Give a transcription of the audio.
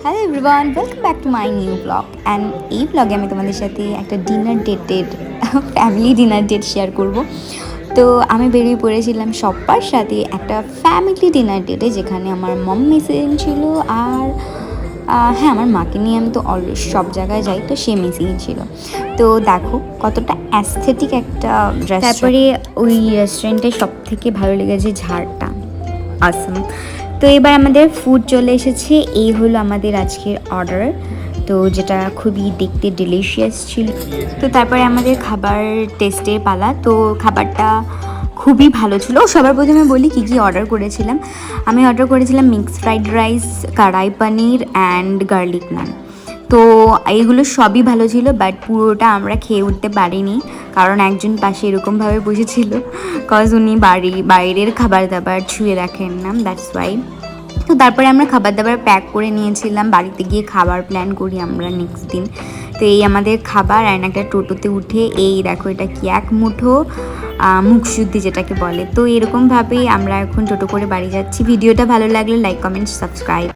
Hello everyone, welcome back to my new blog. And এই ব্লগে আমি তোমাদের সাথে একটা ডিনার ডেটের ফ্যামিলি ডিনার ডেট শেয়ার করব। তো আমি বেরিয়ে পড়েছিলাম সব্বার সাথে একটা ফ্যামিলি ডিনার ডেটে, যেখানে আমার মাম্মি মিসিং ছিল আর হ্যাঁ, আমার মাকে নিয়ে আমি তো অলওয়েজ সব জায়গায় যাই, তো সে মিসিং ছিল। তো দেখো কতটা অ্যাস্থেটিক একটা ড্রেস। তারপরে ওই রেস্টুরেন্টে সব থেকে ভালো লেগেছে ঝাড়টা, আসাম। তো এবার আমাদের ফুড চলে এসেছে। এই হলো আমাদের আজকের অর্ডার, তো যেটা খুবই দেখতে ডিলিশিয়াস ছিল। তো তারপরে আমাদের খাবার টেস্টের পালা। তো খাবারটা খুবই ভালো ছিল। সবার প্রথমে বলি কী কী অর্ডার করেছিলাম। আমি অর্ডার করেছিলাম মিক্সড ফ্রাইড রাইস, কড়াই পনির অ্যান্ড গার্লিক নান। তো এইগুলো সবই ভালো ছিল, বাট পুরোটা আমরা খেয়ে উঠতে পারিনি, কারণ একজন পাশে এরকমভাবে বসেছিল, কজ উনি বাইরের খাবার দাবার ছুঁয়ে দেখেন না, দ্যাটস ওয়াই। তো তারপরে আমরা খাবার দাবার প্যাক করে নিয়েছিলাম, বাড়িতে গিয়ে খাবার প্ল্যান করি আমরা নেক্সট দিন। তো এই আমাদের খাবার, অ্যান্ড একটা টোটোতে উঠে এই দেখো এটা কি এক মুঠো মুখশুদ্ধি যেটাকে বলে। তো এরকমভাবেই আমরা এখন টোটো করে বাড়ি যাচ্ছি। ভিডিওটা ভালো লাগলে লাইক, কমেন্ট, সাবস্ক্রাইব।